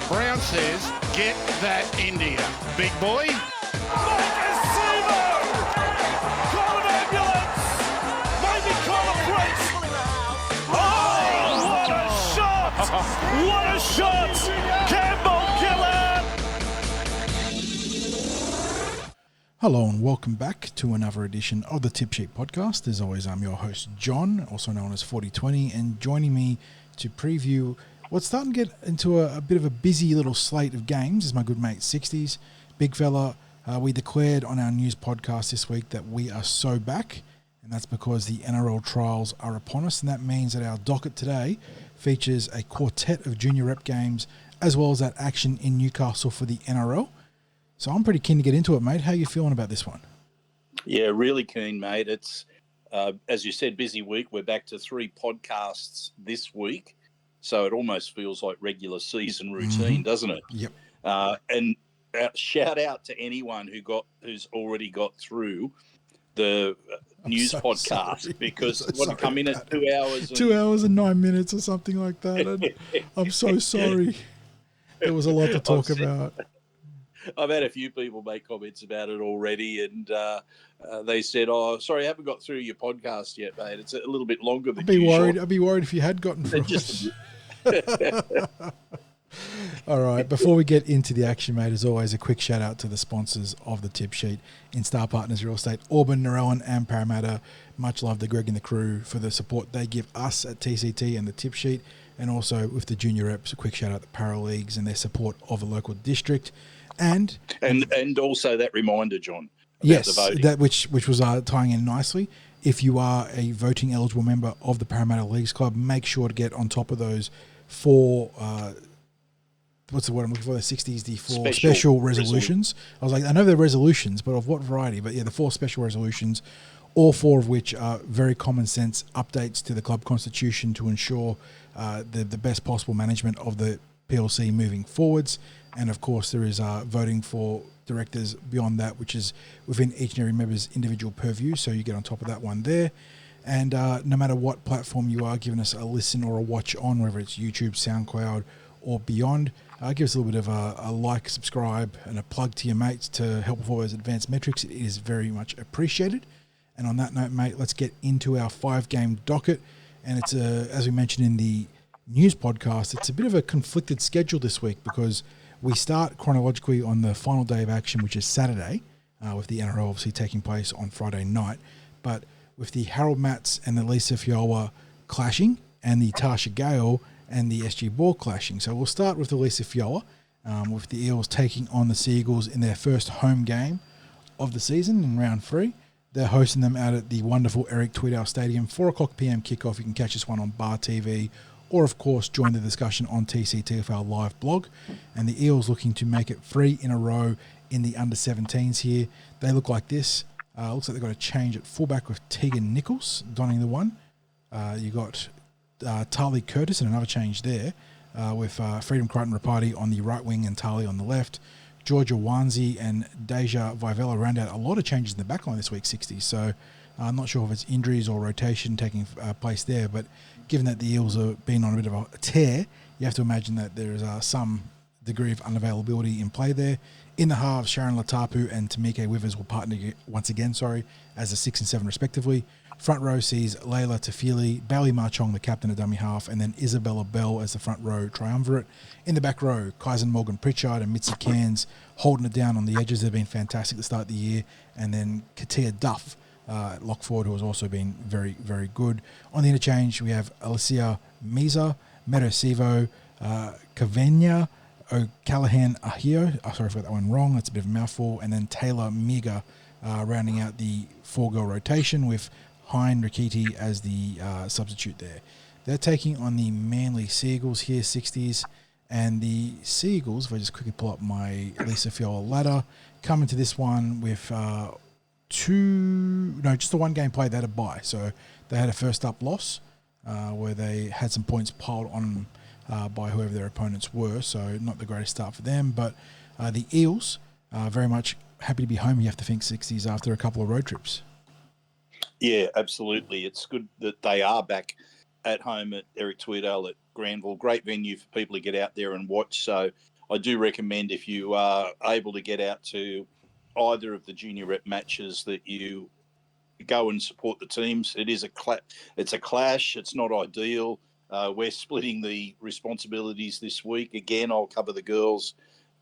Brown says, get that India. Big boy. Call an ambulance! Maybe call a police! Oh, what a shot! What a shot! Campbell killer! Hello and welcome back to another edition of the Tip Sheet Podcast. As always, I'm your host, John, also known as 4020, and joining me to preview what's starting to get into a bit of a busy little slate of games is my good mate, Sixties. Big fella, we declared on our news podcast this week that we are so back, and that's because the NRL trials are upon us, and that means that our docket today features a quartet of junior rep games as well as that action in Newcastle for the NRL. So I'm pretty keen to get into it, mate. How are you feeling about this one? Yeah, really keen, mate. It's, as you said, busy week. We're back to 3 podcasts this week. So it almost feels like regular season routine, doesn't it? Yep. And shout out to anyone who's already got through the news podcast sorry. because I'm so what come in at 2 hours. 2 hours and 9 minutes or something like that. And I'm so sorry. There was a lot to talk about. I've had a few people make comments about it already, and they said, "Oh, sorry, I haven't got through your podcast yet, mate. It's a little bit longer than usual." I'd be worried if you had gotten through it. All right, before we get into the action, mate, as always, a quick shout out to the sponsors of the Tip Sheet in Star Partners Real Estate, Auburn, Narellan and Parramatta. Much love to Greg and the crew for the support they give us at TCT and the Tip Sheet, and also with the junior reps, a quick shout out to Para Leagues and their support of the local district. And also that reminder, John, about yes, the voting. that which was tying in nicely. If you are a voting eligible member of the Parramatta Leagues Club, make sure to get on top of those 4 what's the word I'm looking for? The 60s, the 4 special resolutions. I was like, I know they're resolutions, but of what variety? But yeah, the 4 special resolutions, all 4 of which are very common sense updates to the club constitution to ensure the best possible management of the PLC moving forwards. And of course, there is voting for directors beyond that, which is within each and every member's individual purview. So you get on top of that one there. And no matter what platform you are giving us a listen or a watch on, whether it's YouTube, SoundCloud, or beyond, give us a little bit of a like, subscribe, and a plug to your mates to help with all those advanced metrics. It is very much appreciated. And on that note, mate, let's get into our 5-game docket. And it's, as we mentioned in the news podcast, it's a bit of a conflicted schedule this week because we start chronologically on the final day of action, which is Saturday, with the NRL obviously taking place on Friday night. But with the Harold Matts and the Lisa Fiola clashing, and the Tasha Gale and the SG Ball clashing. So we'll start with the Lisa Fiola, with the Eels taking on the Seagulls in their first home game of the season in round 3. They're hosting them out at the wonderful Eric Tweedale Stadium, 4 o'clock PM kickoff. You can catch this one on Bar TV, or of course join the discussion on TCT of our live blog. And the Eels looking to make it 3 in a row in the under-17s here. They look like this. Looks like they've got a change at fullback with Tegan Nichols donning the one. You got Tali Curtis and another change there with Freedom Crichton Rapati on the right wing and Tali on the left. Georgia Wanzi and Deja Vivella round out a lot of changes in the backline this week, 60. So I'm not sure if it's injuries or rotation taking place there, but given that the Eels have been on a bit of a tear, you have to imagine that there is some degree of unavailability in play there. In the halves, Sharon Latapu and Tamike Withers will partner once again, as the 6 and 7 respectively. Front row sees Layla Tafili, Bailey Marchong, the captain of dummy half, and then Isabella Bell as the front row triumvirate. In the back row, Kyson Morgan Pritchard and Mitzi Cairns holding it down on the edges. They've been fantastic to start the year. And then Katia Duff at lock forward, who has also been very, very good. On the interchange, we have Alicia Meza, Meadow Sivo, Cavenia, O'Callaghan Ahio. Sorry if I got that one wrong. That's a bit of a mouthful. And then Taylor Miga rounding out the 4-girl rotation with Hein Rikiti as the substitute there. They're taking on the Manly Seagulls here, 60s. And the Seagulls, if I just quickly pull up my Lisa Fiola ladder, coming to this one with just the 1 game play. They had a bye. So they had a first up loss where they had some points piled on by whoever their opponents were. So not the greatest start for them. But the Eels very much happy to be home, you have to think, 60s after a couple of road trips. Yeah, absolutely. It's good that they are back at home at Eric Tweedale at Granville. Great venue for people to get out there and watch. So I do recommend, if you are able to get out to either of the junior rep matches, that you go and support the teams. It is it's a clash. It's not ideal. We're splitting the responsibilities this week. Again, I'll cover the girls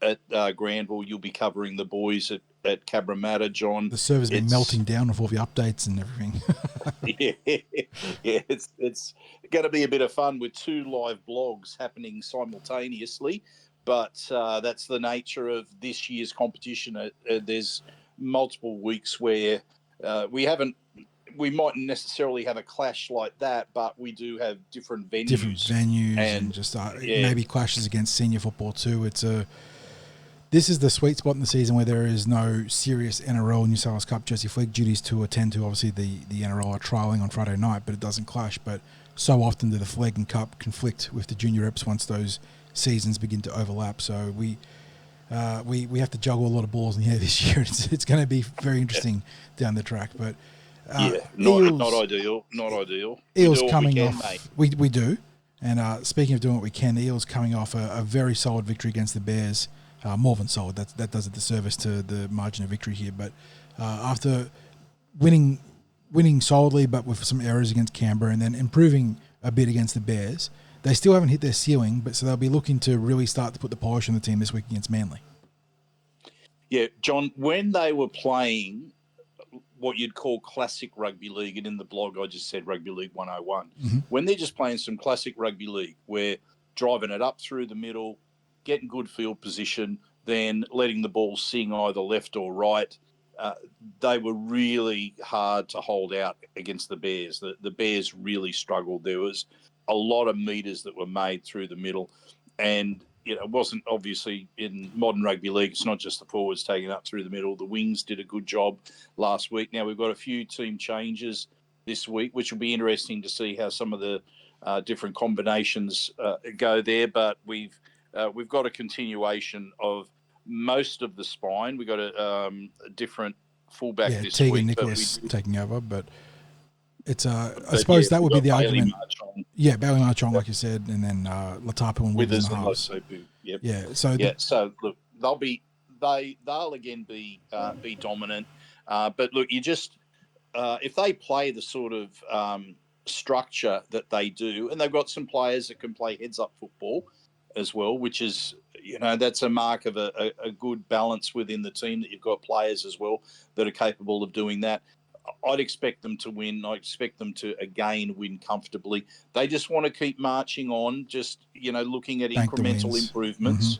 at Granville. You'll be covering the boys at Cabramatta, John. The server's been melting down with all the updates and everything. It's going to be a bit of fun with 2 live blogs happening simultaneously, but that's the nature of this year's competition. There's multiple weeks where we mightn't necessarily have a clash like that, but we do have different venues. And just maybe clashes against senior football too. This is the sweet spot in the season where there is no serious NRL New South Wales Cup Jersey Flegg duties to attend to. Obviously, the NRL are trialling on Friday night, but it doesn't clash. But so often do the Flegg and Cup conflict with the junior reps once those seasons begin to overlap. So we have to juggle a lot of balls in the air this year. It's going to be very interesting down the track. But not ideal. Not ideal. Eels coming off. We do. And speaking of doing what we can, the Eels coming off a very solid victory against the Bears. More than solid. That does a disservice to the margin of victory here. But after winning solidly, but with some errors against Canberra, and then improving a bit against the Bears, they still haven't hit their ceiling. But so they'll be looking to really start to put the polish on the team this week against Manly. Yeah, John. When they were playing what you'd call classic rugby league, and in the blog I just said Rugby League 101. Mm-hmm. When they're just playing some classic rugby league, where driving it up through the middle, getting good field position, then letting the ball sing either left or right. They were really hard to hold out against the Bears. The Bears really struggled. There was a lot of metres that were made through the middle. And it wasn't obviously in modern rugby league. It's not just the forwards taking up through the middle. The wings did a good job last week. Now we've got a few team changes this week, which will be interesting to see how some of the different combinations go there. But we've got a continuation of most of the spine. We've got a different fullback this Teagan week. Nicholas taking over, but it's I suppose that would be the argument. Yeah, Bailey Marchong, like you said, and then Latapu and Withers and halves. Yep. Yeah, so look, they'll again be dominant. But look, you just if they play the sort of structure that they do, and they've got some players that can play heads up football as well, which is, that's a mark of a good balance within the team, that you've got players as well that are capable of doing that. I'd expect them to win. I expect them to, again, win comfortably. They just want to keep marching on, just, looking at incremental improvements.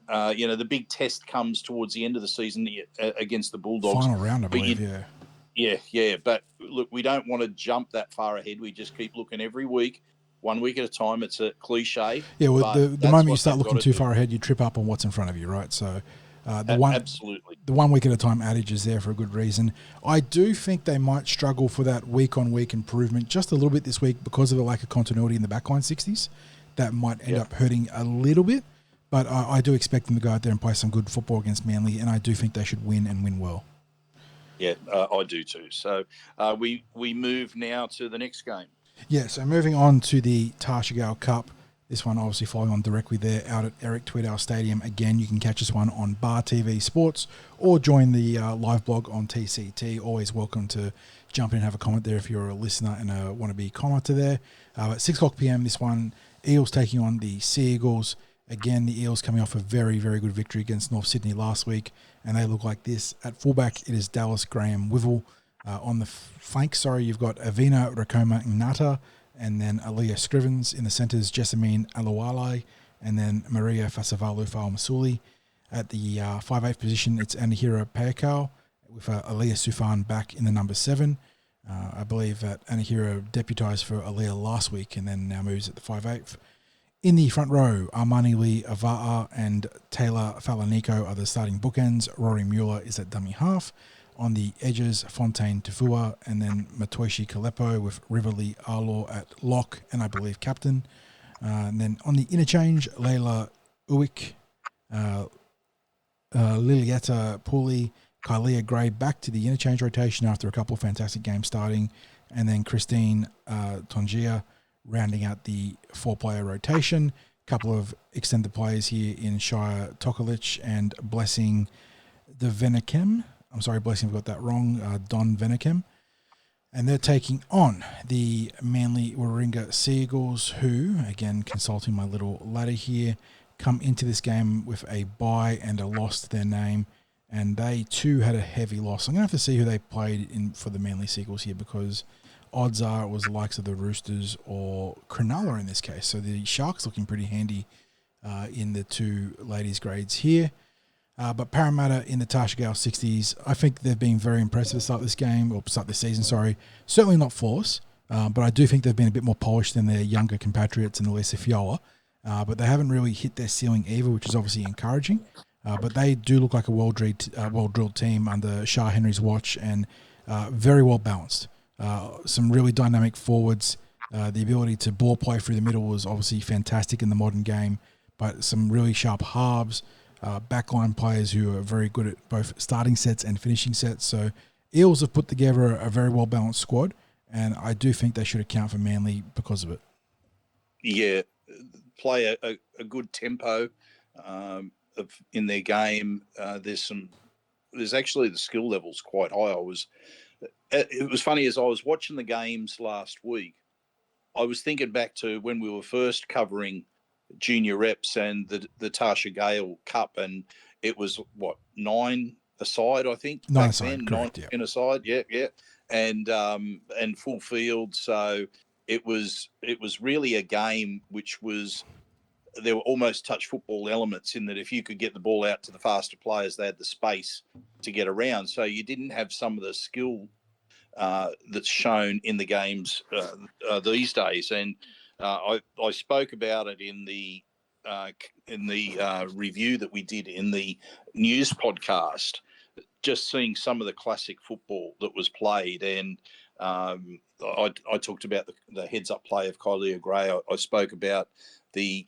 Mm-hmm. The big test comes towards the end of the season against the Bulldogs. Final round, I believe, Yeah. But, look, we don't want to jump that far ahead. We just keep looking every week, 1 week at a time. It's a cliche. Yeah, well, the moment you start looking too far ahead, you trip up on what's in front of you, right? So absolutely. The 1 week at a time adage is there for a good reason. I do think they might struggle for that week-on-week improvement just a little bit this week because of the lack of continuity in the backline 60s. That might end up hurting a little bit, but I do expect them to go out there and play some good football against Manly, and I do think they should win and win well. Yeah, I do too. So we move now to the next game. Yeah, so moving on to the Tarsha Cup. This one obviously following on directly there out at Eric Tweedale Stadium. Again, you can catch this one on Bar TV Sports or join the live blog on TCT. Always welcome to jump in and have a comment there if you're a listener and want to be a commenter there. At 6 o'clock p.m, this one, Eels taking on the Sea Eagles. Again, the Eels coming off a very, very good victory against North Sydney last week, and they look like this. At fullback, it is Dallas Graham Wivell. On the flank, you've got Avina Rakoma Ngata, and then Aaliyah Scrivens. In the centres, Jessamine Aluwale, and then Maria Fasavalu Masuli. At the 5'8" position, it's Anahira Payakau, with Aaliyah Sufan back in the number 7. I believe that Anahira deputised for Aaliyah last week and then now moves at the 5'8". In the front row, Armani Lee Ava'a and Taylor Falaniko are the starting bookends. Rory Mueller is at dummy half. On the edges, Fontaine Tafua, and then Matoishi Kalepo with Riverly Arlaw at lock and I believe captain. And then on the interchange, Layla Uwick, Lilietta Pooley, Kylia Gray back to the interchange rotation after a couple of fantastic games starting. And then Christine Tongia, rounding out the 4-player rotation. A couple of extended players here in Shire Tokolic and Blessing the Venekem. I'm sorry, Blessing, I've got that wrong. Don Venekem. And they're taking on the Manly Warringah Seagulls, who, again, consulting my little ladder here, come into this game with a bye and a loss to their name. And they, too, had a heavy loss. I'm going to have to see who they played in for the Manly Seagulls here, because odds are it was the likes of the Roosters or Cronulla in this case. So the Sharks looking pretty handy in the two ladies' grades here. But Parramatta in the Tasha Gale 60s, I think they've been very impressive to start this game, or start this season, sorry. Certainly not flawless, but I do think they've been a bit more polished than their younger compatriots in the Lisa Fiola. But they haven't really hit their ceiling either, which is obviously encouraging. But they do look like a well-drilled team under Shah Henry's watch, and very well balanced. Some really dynamic forwards. The ability to ball play through the middle was obviously fantastic in the modern game, but some really sharp halves. Backline players who are very good at both starting sets and finishing sets. So Eels have put together a very well-balanced squad, and I do think they should account for Manly because of it. Yeah, play a good tempo in their game. There's actually the skill level's quite high. It was funny, as I was watching the games last week, I was thinking back to when we were first covering junior reps and the Tasha Gale Cup, and it was 9 aside, I think. 9 aside, correct, 9 aside, yeah, and full field. So it was really a game which was, there were almost touch football elements in that if you could get the ball out to the faster players, they had the space to get around. So you didn't have some of the skill that's shown in the games these days. And I spoke about it in the review that we did in the news podcast, just seeing some of the classic football that was played. And I talked about the heads-up play of Kylie Gray. I spoke about the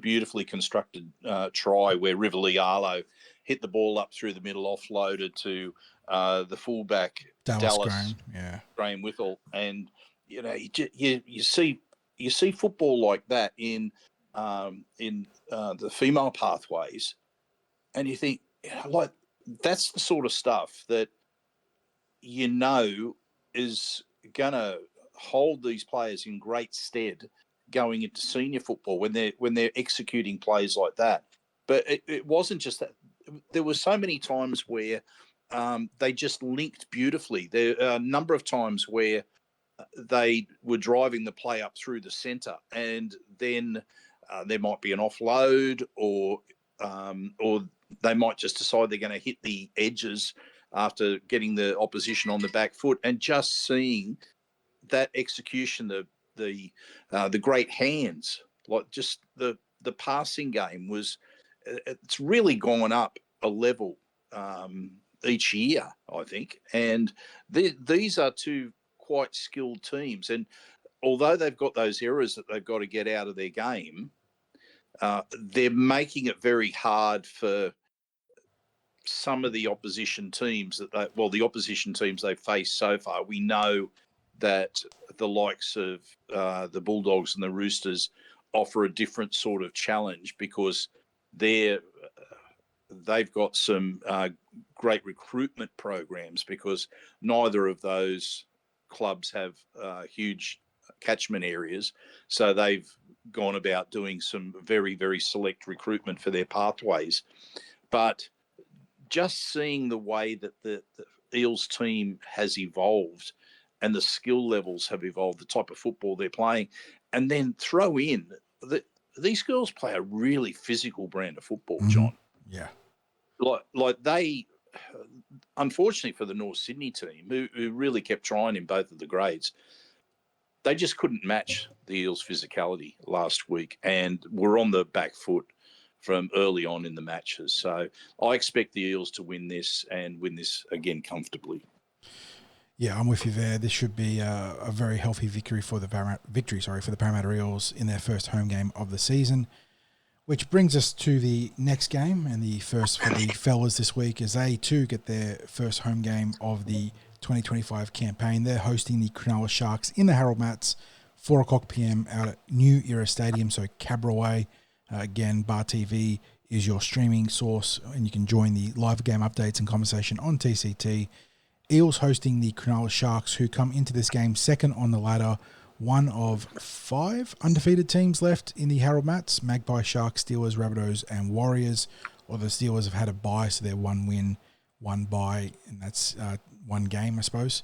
beautifully constructed try where Riverly Arlo hit the ball up through the middle, offloaded to the fullback Dallas Graham Whittle, and you see football like that in the female pathways, and you think, like, that's the sort of stuff that is going to hold these players in great stead going into senior football when they're executing plays like that. But it wasn't just that. There were so many times where they just linked beautifully. There are a number of times where they were driving the play up through the centre, and then there might be an offload, or they might just decide they're going to hit the edges after getting the opposition on the back foot, and just seeing that execution, the great hands, like just the passing game it's really gone up a level each year, I think. And these are two quite skilled teams, and although they've got those errors that they've got to get out of their game, they're making it very hard for some of the opposition teams the opposition teams they've faced so far. We know that the likes of the Bulldogs and the Roosters offer a different sort of challenge, because they've got some great recruitment programs, because neither of those clubs have huge catchment areas. So they've gone about doing some very, very select recruitment for their pathways. But just seeing the way that the Eels team has evolved and the skill levels have evolved, the type of football they're playing, and then throw in that these girls play a really physical brand of football, John. Yeah. Like they, unfortunately for the North Sydney team, who really kept trying in both of the grades, they just couldn't match the Eels' physicality last week and were on the back foot from early on in the matches. So I expect the Eels to win this, and win this again comfortably. Yeah, I'm with you there. This should be a very healthy victory for the Parramatta Eels in their first home game of the season. Which brings us to the next game, and the first for the fellas this week, as they too get their first home game of the 2025 campaign. They're hosting the Cronulla Sharks in the Harold Matts 4 o'clock p.m. out at New Era Stadium, so Cabramatta. Again, Bar TV is your streaming source, and you can join the live game updates and conversation on TCT. Eels hosting the Cronulla Sharks, who come into this game second on the ladder, one of 5 undefeated teams left in the Harold Mats: Magpie, Sharks, Steelers, Rabbitohs, and Warriors. Or the Steelers have had a bye, so they're 1 win, 1 bye, and that's 1 game, I suppose.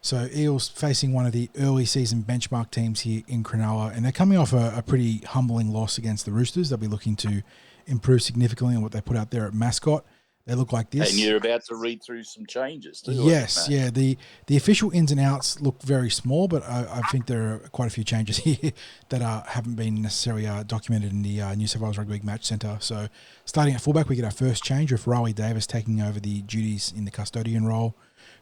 So Eels facing one of the early season benchmark teams here in Cronulla, and they're coming off a pretty humbling loss against the Roosters. They'll be looking to improve significantly on what they put out there at mascot. They look like this. And you're about to read through some changes too. Yes, yeah. The official ins and outs look very small, but I think there are quite a few changes here that haven't been necessarily documented in the New South Wales Rugby League Match Centre. So starting at fullback, we get our first change with Riley Davis taking over the duties in the custodian role.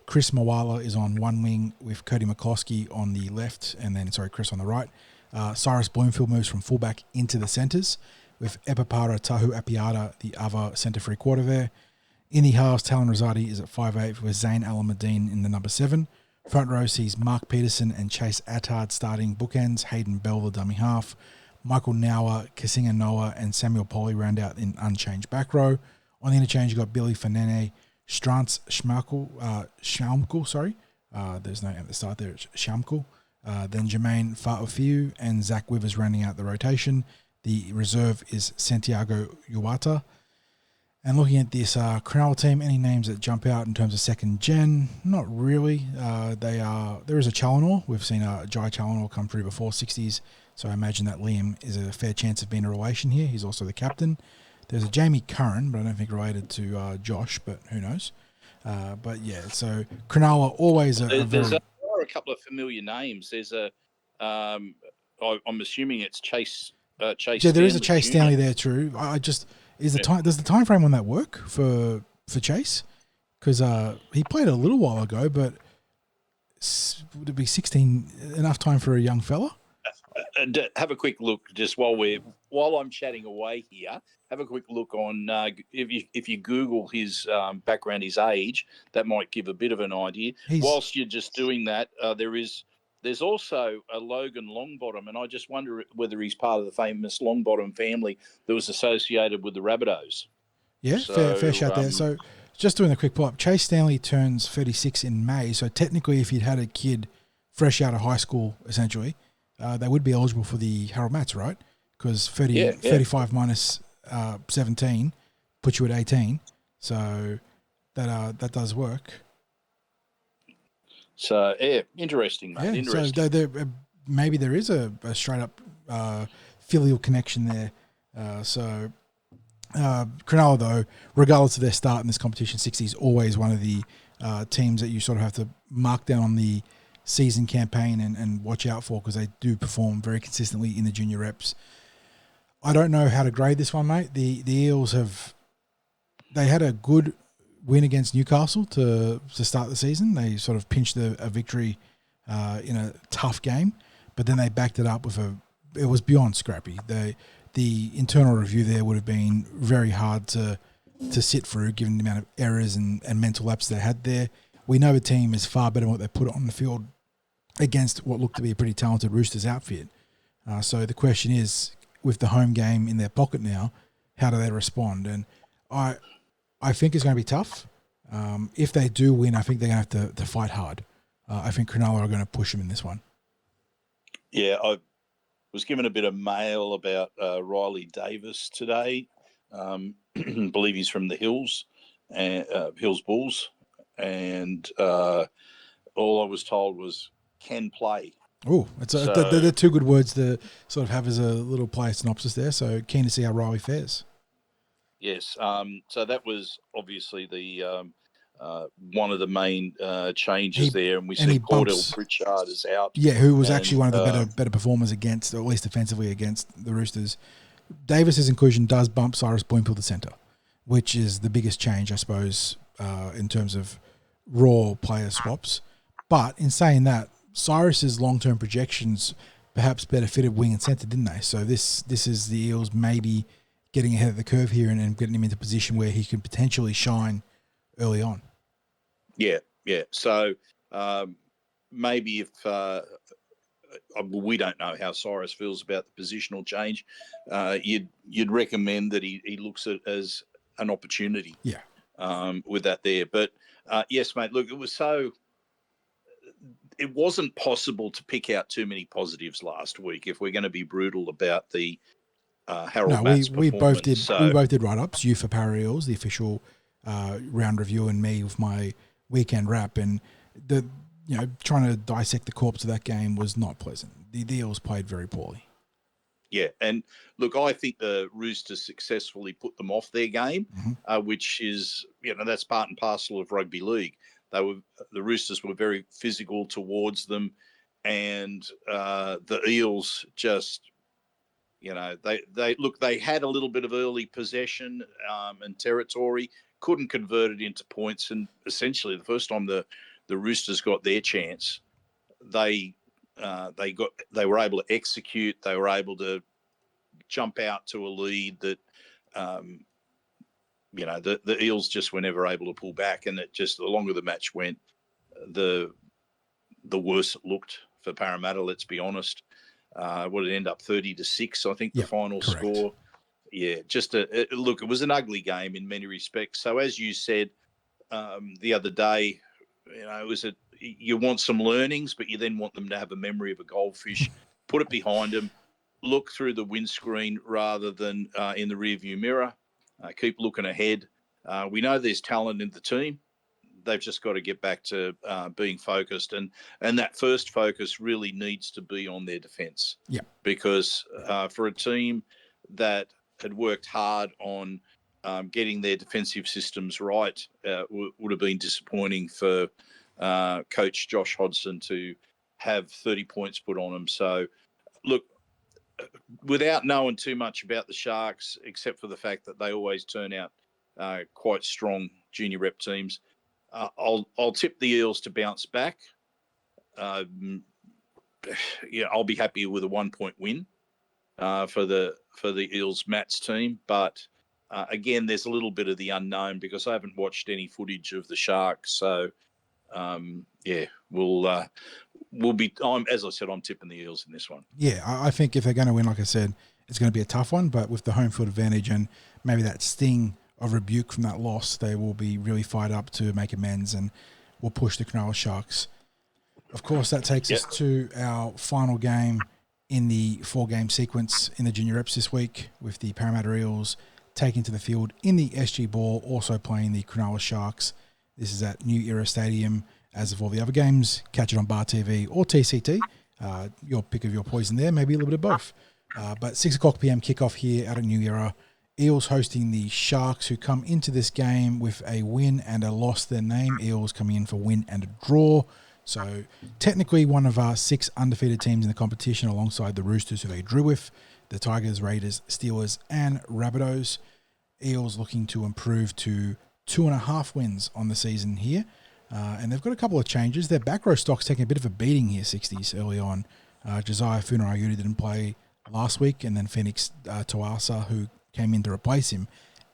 Chris Mawala is on one wing with Cody McCloskey on the left, and then, Chris on the right. Cyrus Bloomfield moves from fullback into the centres, with Epipara Tahu Apiata, the other centre free quarter there. In the halves, Talon Rosati is at 5'8", with Zane Alameddine in the number 7. Front row sees Mark Peterson and Chase Attard starting bookends, Hayden Bell the dummy half. Michael Nower, Kasinga Noah, and Samuel Polly round out in unchanged back row. On the interchange, you've got Billy Fanene, Strantz Schmalmkel, there's no at the start there, it's Schmalmkel. Then Jermaine Fa'afiu and Zach Withers rounding out the rotation. The reserve is Santiago Uwata. And looking at this Cronulla team, any names that jump out in terms of second gen? Not really. There is a Challenor. We've seen Jai Challenor come through before 60s, so I imagine that Liam is a fair chance of being a relation here. He's also the captain. There's a Jamie Curran, but I don't think related to Josh, but who knows. But yeah, so Cronulla always There are a couple of familiar names. There's I'm assuming it's Chase. Chase. Yeah, there is a Stanley Chase Jr. Stanley there, true. Does the time frame on that work for Chase? Because he played a little while ago, but would it be 16 enough time for a young fella? Have a quick look just while I'm chatting away here. Have a quick look on if you Google his background, his age, that might give a bit of an idea. Whilst you're just doing that, there's also a Logan Longbottom, and I just wonder whether he's part of the famous Longbottom family that was associated with the Rabbitohs. Yeah, so, fair shout there. So just doing a quick pull-up, Chase Stanley turns 36 in May, so technically if you'd had a kid fresh out of high school, essentially, they would be eligible for the Harold Mats, right? Because 35 minus 17 puts you at 18, so that does work. So, yeah, interesting, mate. Yeah, interesting. So maybe there is a straight-up filial connection there. Cronulla, though, regardless of their start in this competition, 60 is always one of the teams that you sort of have to mark down on the season campaign and watch out for, because they do perform very consistently in the junior reps. I don't know how to grade this one, mate. The Eels they had a good win against Newcastle to start the season. They sort of pinched a victory in a tough game, but then they backed it up with it was beyond scrappy. The internal review there would have been very hard to sit through, given the amount of errors and mental lapses they had there. We know the team is far better than what they put on the field against what looked to be a pretty talented Roosters outfit. So the question is, with the home game in their pocket now, how do they respond? And I think it's going to be tough. If they do win, I think they're going to have to fight hard. I think Cronulla are going to push them in this one. Yeah, I was given a bit of mail about Riley Davis today. Believe he's from the Hills, and Hills Bulls. And all I was told was can play. Oh, they're two good words to sort of have as a little player synopsis there. So keen to see how Riley fares. Yes. So that was obviously the one of the main changes there, and we see Cordell Pritchard is out. Yeah, who was actually one of the better performers against, or at least defensively against the Roosters. Davis's inclusion does bump Cyrus Bloomfield to centre, which is the biggest change, I suppose, in terms of raw player swaps. But in saying that, Cyrus's long-term projections perhaps better fitted wing and centre, didn't they? So this is the Eels maybe getting ahead of the curve here and getting him into a position where he could potentially shine early on. Yeah. So maybe if we don't know how Cyrus feels about the positional change. You'd recommend that he looks at it as an opportunity. Yeah. With that there. But yes, mate, look, it wasn't possible to pick out too many positives last week if we're going to be brutal about the Harold Matt's performance. We both did write-ups, you for Parramatta Eels, the official round review, and me with my weekend wrap, and trying to dissect the corpse of that game was not pleasant. The Eels played very poorly. Yeah, and look, I think the Roosters successfully put them off their game, which is, that's part and parcel of rugby league. The Roosters were very physical towards them, and the Eels just, they had a little bit of early possession and territory, couldn't convert it into points, and essentially the first time the Roosters got their chance, they were able to execute. They were able to jump out to a lead that, the Eels just were never able to pull back. And it just, the longer the match went, the worse it looked for Parramatta, let's be honest. Would it end up 30-6, I think, the final score. Yeah, look, it was an ugly game in many respects. So as you said the other day, it was you want some learnings, but you then want them to have a memory of a goldfish, put it behind them, look through the windscreen rather than in the rearview mirror, keep looking ahead. We know there's talent in the team. They've just got to get back to being focused. And that first focus really needs to be on their defence. Yeah. Because for a team that had worked hard on getting their defensive systems right, would have been disappointing for Coach Josh Hodgson to have 30 points put on him. So, look, without knowing too much about the Sharks, except for the fact that they always turn out quite strong junior rep teams, I'll tip the Eels to bounce back. I'll be happy with a 1-point win for the Eels Mats team, but again, there's a little bit of the unknown because I haven't watched any footage of the Sharks. So, we'll be. As I said, I'm tipping the Eels in this one. Yeah, I think if they're going to win, like I said, it's going to be a tough one. But with the home field advantage and maybe that sting of rebuke from that loss, they will be really fired up to make amends and will push the Cronulla Sharks. Of course, that takes us to our final game in the 4-game sequence in the junior reps this week, with the Parramatta Eels taking to the field in the SG Ball, also playing the Cronulla Sharks. This is at New Era Stadium, as of all the other games. Catch it on Bar TV or TCT. Your pick of your poison there, maybe a little bit of both. But 6 o'clock p.m. kickoff here out of New Era. Eels hosting the Sharks, who come into this game with a win and a loss to their name. Eels coming in for win and a draw. So technically one of our 6 undefeated teams in the competition, alongside the Roosters, who they drew with, the Tigers, Raiders, Steelers and Rabbitohs. Eels looking to improve to 2.5 wins on the season here. And they've got a couple of changes. Their back row stock's taking a bit of a beating here, 60s, early on. Josiah Funarayuti didn't play last week, and then Phoenix Tuasa, who came in to replace him,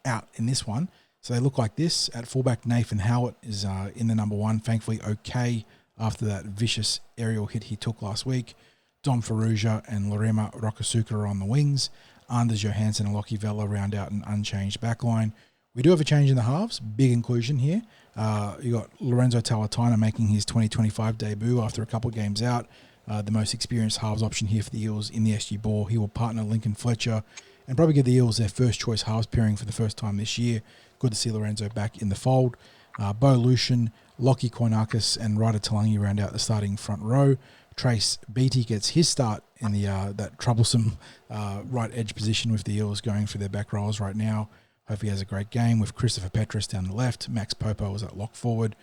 out in this one. So they look like this. At fullback, Nathan Howard is in the number 1, thankfully okay after that vicious aerial hit he took last week. Dom Ferrugia and Lorema Rokasuka are on the wings. Anders Johansson and Lockie Vella round out an unchanged backline. We do have a change in the halves. Big inclusion here. You got Lorenzo Talatana making his 2025 debut after a couple of games out. The most experienced halves option here for the Eels in the SG Ball. He will partner Lincoln Fletcher and probably give the Eels their first choice halves pairing for the first time this year. Good to see Lorenzo back in the fold. Bo Lucian, Lockie Koinakis and Ryder Talangi round out the starting front row. Trace Beattie gets his start in the that troublesome right edge position, with the Eels going for their back rows right now. Hope he has a great game, with Christopher Petrus down the left. Max Popo is at lock forward.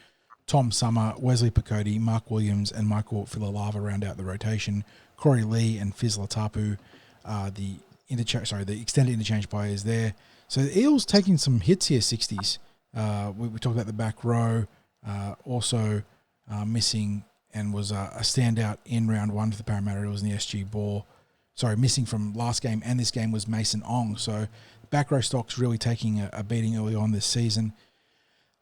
Tom Summer, Wesley Picotti, Mark Williams and Michael Filalava round out the rotation. Corey Lee and Fizla Tapu, the extended interchange players there. So the Eels taking some hits here, 60s. We talked about the back row, also missing, and was a standout in round 1 for the Parramatta Eels in the SG Ball. Sorry, missing from last game and this game was Mason Ong. So back row stock's really taking a beating early on this season.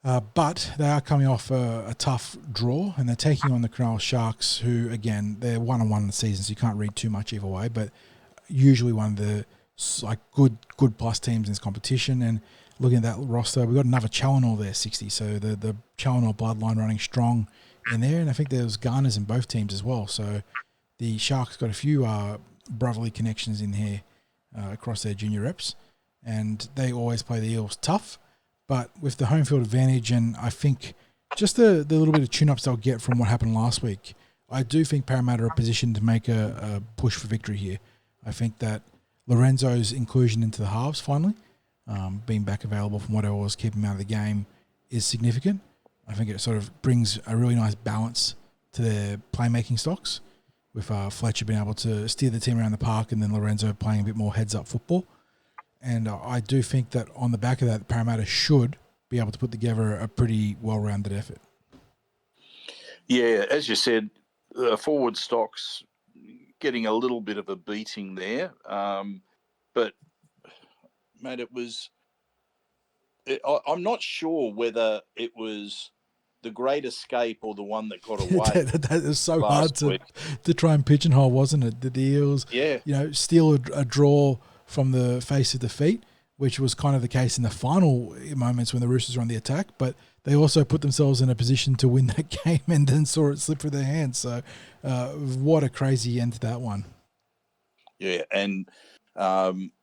But they are coming off a tough draw, and they're taking on the Cronulla Sharks, who, again, they're 1-1 in the season, so you can't read too much either way, but usually one of the good plus teams in this competition. And looking at that roster, we've got another Challenor there, 60, so the Challenor bloodline running strong in there, and I think there's Garners in both teams as well, so the Sharks got a few brotherly connections in here across their junior reps, and they always play the Eels tough. But with the home field advantage, and I think just the little bit of tune-ups they'll get from what happened last week, I do think Parramatta are positioned to make a push for victory here. I think that Lorenzo's inclusion into the halves finally, being back available from what I was keeping him out of the game, is significant. I think it sort of brings a really nice balance to their playmaking stocks, with Fletcher being able to steer the team around the park and then Lorenzo playing a bit more heads-up football. And I do think that on the back of that, Parramatta should be able to put together a pretty well-rounded effort. Yeah, as you said, forward stocks getting a little bit of a beating there. But, mate, I'm not sure whether it was the Great Escape or the one that got away. that is so hard to try and pigeonhole, wasn't it? The Eels, steal a draw from the face of defeat, which was kind of the case in the final moments when the Roosters were on the attack, but they also put themselves in a position to win that game and then saw it slip through their hands. So what a crazy end to that one. Yeah, and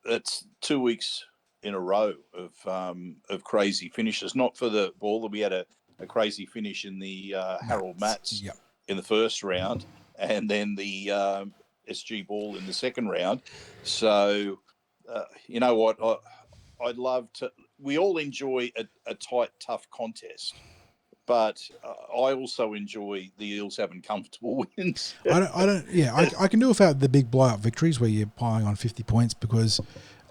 it's 2 weeks in a row of crazy finishes. Not for the ball, we had a crazy finish in the Harold Matts in the first round, and then the SG ball in the second round. So, you know what? I'd love to. We all enjoy a tight, tough contest, but I also enjoy the Eels having comfortable wins. I can do without the big blowout victories where you're piling on 50 points because,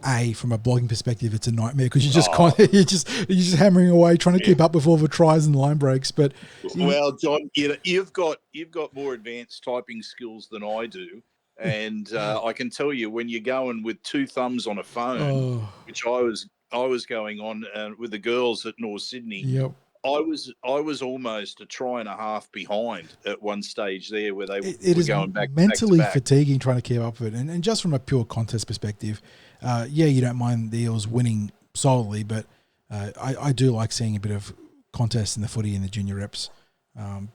from a blogging perspective, it's a nightmare because you're just hammering away trying to keep up with all the tries and line breaks. But well, John, you've got more advanced typing skills than I do. And I can tell you, when you're going with two thumbs on a phone, which I was going on with the girls at North Sydney, I was almost a try and a half behind at one stage there where they were going back. Mentally back to back. Fatiguing trying to keep up with it, and just from a pure contest perspective, you don't mind the Eels winning solidly, but I do like seeing a bit of contest in the footy in the junior reps.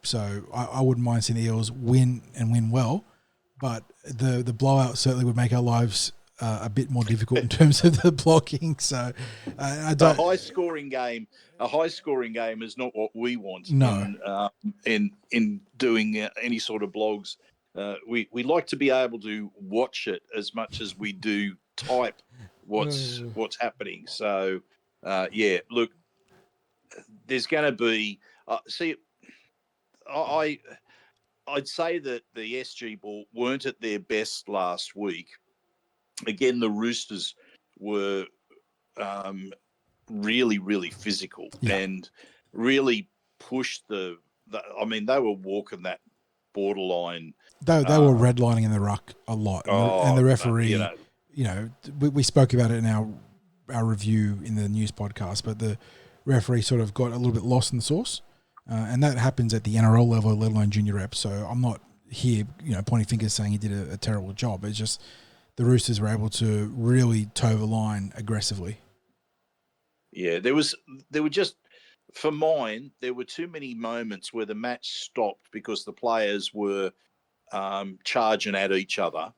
So I wouldn't mind seeing the Eels win and win well. But the blowout certainly would make our lives a bit more difficult in terms of the blocking. So a high scoring game is not what we want. No. In doing any sort of blogs, we like to be able to watch it as much as we do type what's happening. So look, there's going to be I'd say that the SG ball weren't at their best last week. Again, the Roosters were really, really physical and really pushed they were walking that borderline. They were redlining in the ruck a lot. And the referee, we spoke about it in our review in the news podcast, but the referee sort of got a little bit lost in the sauce. And that happens at the NRL level, let alone junior reps. So I'm not here, pointing fingers saying he did a terrible job. It's just the Roosters were able to really toe the line aggressively. Yeah, there were just, for mine, there were too many moments where the match stopped because the players were charging at each other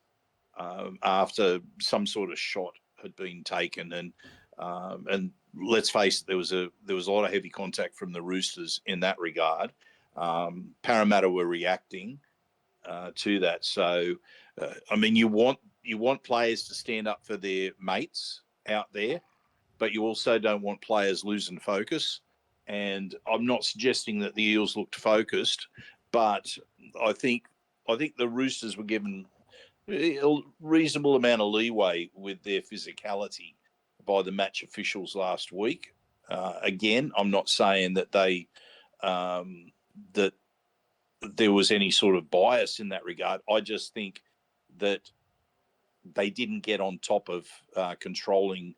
after some sort of shot had been taken, and let's face it, there was a lot of heavy contact from the Roosters in that regard. Parramatta were reacting to that. So, you want players to stand up for their mates out there, but you also don't want players losing focus. And I'm not suggesting that the Eels looked focused, but I think the Roosters were given a reasonable amount of leeway with their physicality by the match officials last week. Again, I'm not saying that that there was any sort of bias in that regard. I just think that they didn't get on top of controlling,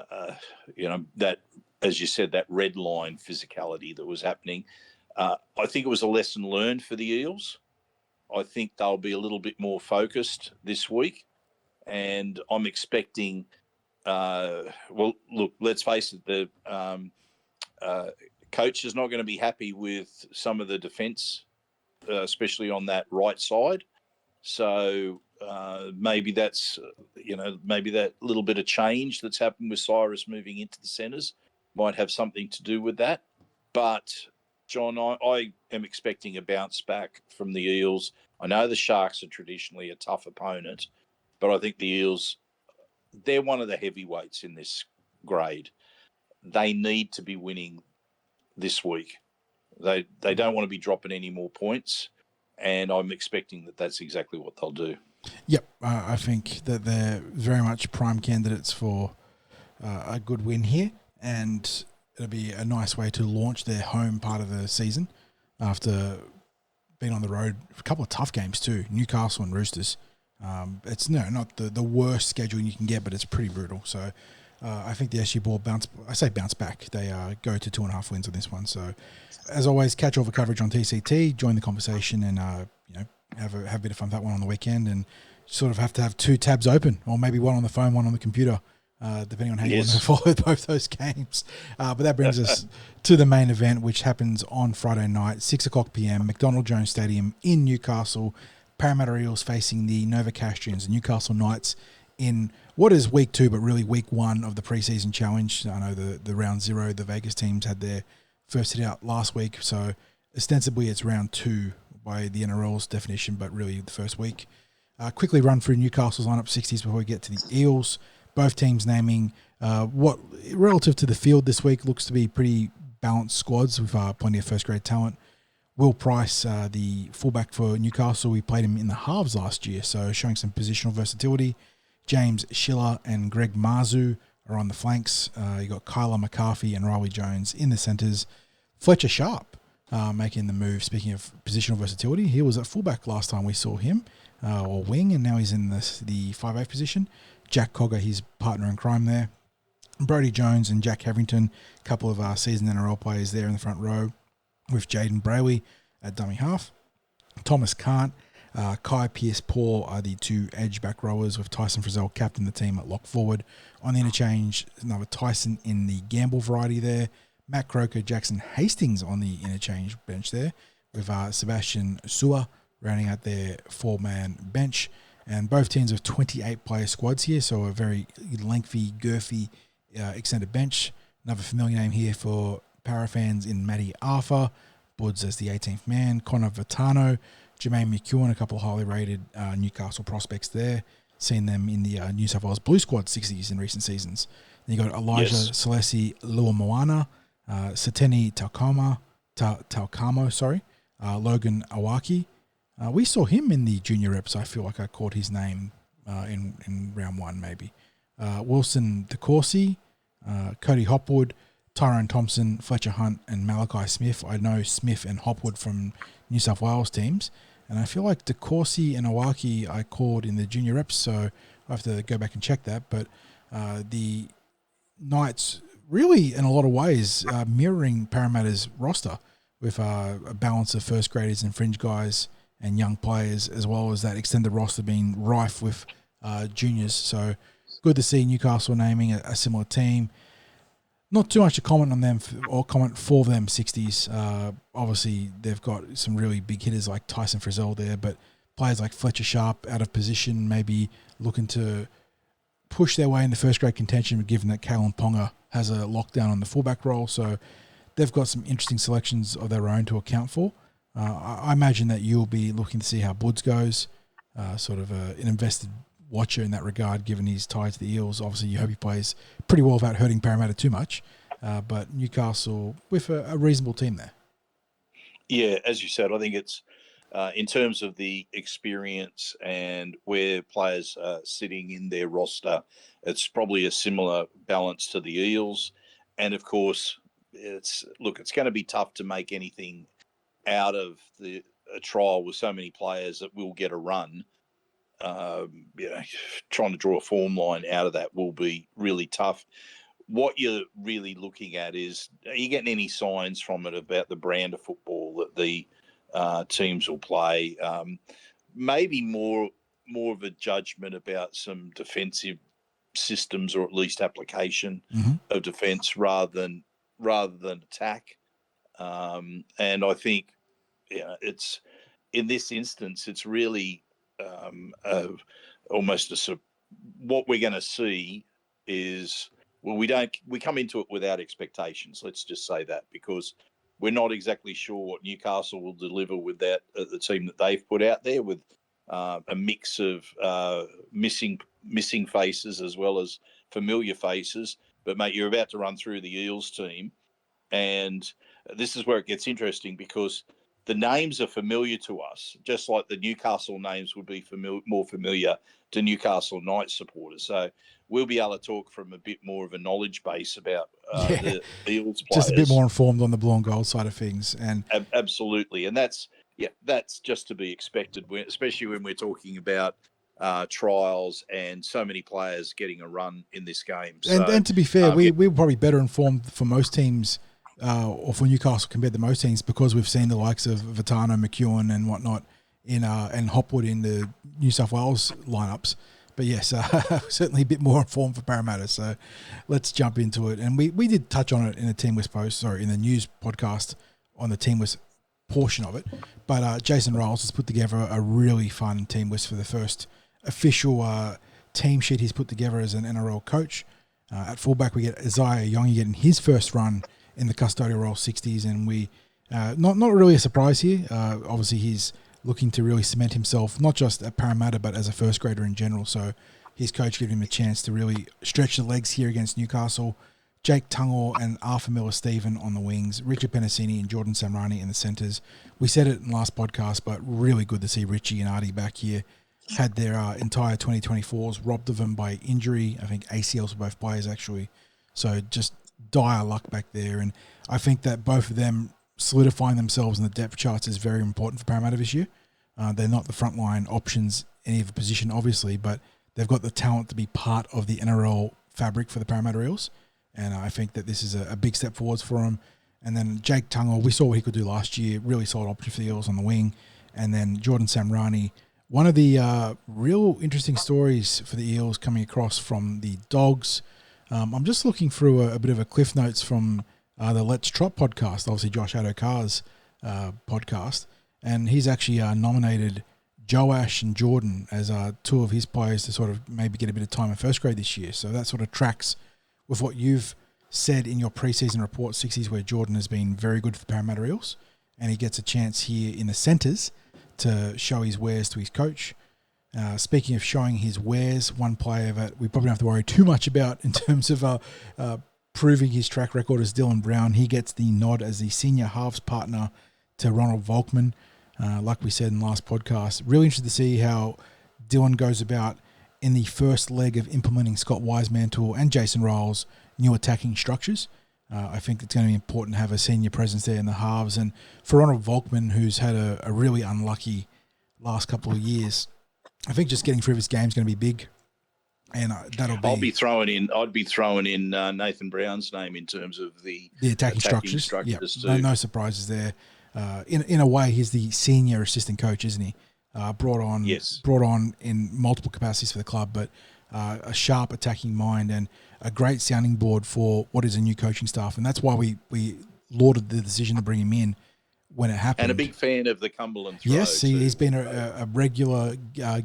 that as you said, that red line physicality that was happening. I think it was a lesson learned for the Eels. I think they'll be a little bit more focused this week, and I'm expecting. Well, look, let's face it, the coach is not going to be happy with some of the defence, especially on that right side. So maybe that's, maybe that little bit of change that's happened with Cyrus moving into the centres might have something to do with that. But, John, I am expecting a bounce back from the Eels. I know the Sharks are traditionally a tough opponent, but I think the Eels, they're one of the heavyweights in this grade. They need to be winning this week. They don't want to be dropping any more points, and I'm expecting that that's exactly what they'll do. Yep, I think that they're very much prime candidates for a good win here, and it'll be a nice way to launch their home part of the season after being on the road for a couple of tough games too, Newcastle and Roosters. It's not the worst scheduling you can get, but it's pretty brutal. So I think the SG Ball bounce back. They go to 2.5 wins on this one. So as always, catch all the coverage on TCT, join the conversation, and have a bit of fun with that one on the weekend, and sort of have to have 2 tabs open, or maybe one on the phone, one on the computer, depending on how you want to follow both those games. But that brings us to the main event, which happens on Friday night, 6:00 p.m, McDonald Jones Stadium in Newcastle. Parramatta Eels facing the Novocastrians, the Newcastle Knights, in what is week 2, but really week 1 of the preseason challenge. I know the round 0, the Vegas teams had their first hit out last week, so ostensibly it's round 2 by the NRL's definition, but really the first week. Quickly run through Newcastle's lineup 60s before we get to the Eels. Both teams naming what, relative to the field this week, looks to be pretty balanced squads with plenty of first-grade talent. Will Price, the fullback for Newcastle, we played him in the halves last year, so showing some positional versatility. James Schiller and Greg Marzu are on the flanks. You got Kyler McCarthy and Riley Jones in the centres. Fletcher Sharp making the move. Speaking of positional versatility, he was at fullback last time we saw him, or wing, and now he's in the 5'8" position. Jack Cogger, his partner in crime there. Brodie Jones and Jack Hetherington, a couple of seasoned NRL players there in the front row, with Jaden Brayley at dummy half. Thomas Cant, Kai Pearce-Paul are the 2 edge back rowers, with Tyson Frizzell captain the team at lock forward. On the interchange, another Tyson in the Gamble variety there. Matt Croker, Jackson Hastings on the interchange bench there, with Sebastian Sua rounding out their 4-man bench. And both teams have 28-player squads here, so a very lengthy, girthy, extended bench. Another familiar name here for Para fans in Matty Arthur, Buds as the 18th man, Connor Vitano, Jermaine McEwen, a couple of highly rated Newcastle prospects there. Seen them in the New South Wales Blue Squad 60s in recent seasons. Then you got Elijah Salesi Luamoana, Sateni Talcamo, Logan Awaki. We saw him in the junior reps. I feel like I caught his name in round 1 maybe. Wilson DeCourcy, Cody Hopwood, Tyrone Thompson, Fletcher Hunt, and Malachi Smith. I know Smith and Hopwood from New South Wales teams, and I feel like DeCourcy and Awaki I called in the junior reps, so I have to go back and check that. But the Knights really, in a lot of ways, mirroring Parramatta's roster with a balance of first graders and fringe guys and young players, as well as that extended roster being rife with juniors. So good to see Newcastle naming a similar team. Not too much to comment on them or comment for them 60s. Obviously, they've got some really big hitters like Tyson Frizzell there, but players like Fletcher Sharp out of position, maybe looking to push their way into first grade contention, given that Kalen Ponga has a lockdown on the fullback role. So they've got some interesting selections of their own to account for. I imagine that you'll be looking to see how Buds goes, sort of an invested watcher in that regard, given he's tied to the Eels. Obviously, you hope he plays pretty well without hurting Parramatta too much. But Newcastle with a reasonable team there. Yeah, as you said, I think it's in terms of the experience and where players are sitting in their roster, it's probably a similar balance to the Eels. And of course, it's going to be tough to make anything out of a trial with so many players that will get a run. Trying to draw a form line out of that will be really tough. what you're really looking at is, are you getting any signs from it about the brand of football that the teams will play? Maybe more of a judgment about some defensive systems, or at least application of defence rather than attack. And I think it's, in this instance, it's really almost a sort of, what we're going to see is, well, we come into it without expectations. Let's just say that, because we're not exactly sure what Newcastle will deliver with that the team that they've put out there, with a mix of missing faces as well as familiar faces. But mate, you're about to run through the Eels team, and this is where it gets interesting, because the names are familiar to us, just like the Newcastle names would be more familiar to Newcastle Knights supporters. So we'll be able to talk from a bit more of a knowledge base about the Eels players. Just a bit more informed on the blue and gold side of things. And absolutely. And that's just to be expected, especially when we're talking about trials and so many players getting a run in this game. And to be fair, we're probably better informed for most teams, or for Newcastle compared to most teams, because we've seen the likes of Vitano, McEwen and whatnot and Hopwood in the New South Wales lineups. But yes, certainly a bit more informed for Parramatta. So let's jump into it. And we did touch on it in the Team West post, in the news podcast on the Team West portion of it. But Jason Ryles has put together a really fun Team West for the first official team sheet he's put together as an NRL coach. At fullback, we get Isaiah Yongi getting his first run in the custodial role 60s, and we not really a surprise here. Obviously, he's looking to really cement himself, not just at Parramatta, but as a first grader in general. So his coach gave him a chance to really stretch the legs here against Newcastle. Jake Tungor and Arthur Miller-Stephen on the wings, Richard Penasini and Jordan Samrani in the centres. We said it in the last podcast, but really good to see Richie and Artie back here. Had their entire 2024s robbed of them by injury. I think ACLs for both players, actually. So just dire luck back there. And I think that both of them solidifying themselves in the depth charts is very important for Parramatta this year. They're not the frontline options in either position, obviously, but they've got the talent to be part of the NRL fabric for the Parramatta Eels. And I think that this is a big step forwards for them. And then Jake Tungor, we saw what he could do last year. Really solid option for the Eels on the wing. And then Jordan Samrani, one of the real interesting stories for the Eels coming across from the Dogs. I'm just looking through a bit of a cliff notes from the Let's Trot podcast, obviously Josh Adokar's podcast, and he's actually nominated Joash and Jordan as two of his players to sort of maybe get a bit of time in first grade this year. So that sort of tracks with what you've said in your preseason report, 60s, where Jordan has been very good for the Parramatta Eels, and he gets a chance here in the centres to show his wares to his coach. Speaking of showing his wares, one player that we probably don't have to worry too much about in terms of proving his track record is Dylan Brown. He gets the nod as the senior halves partner to Ronald Volkman. Like we said in the last podcast, really interested to see how Dylan goes about in the first leg of implementing Scott Wisemantel and Jason Ryles' new attacking structures. I think it's going to be important to have a senior presence there in the halves. And for Ronald Volkman, who's had a really unlucky last couple of years, I think just getting through this game is going to be big. And that'll be... I'd be throwing in Nathan Brown's name in terms of the attacking structures too. No surprises there. In a way, he's the senior assistant coach, isn't he? Brought on in multiple capacities for the club, but a sharp attacking mind and a great sounding board for what is a new coaching staff. And that's why we lauded the decision to bring him in when it happened. And a big fan of the Cumberland throw. Yes, he's been a regular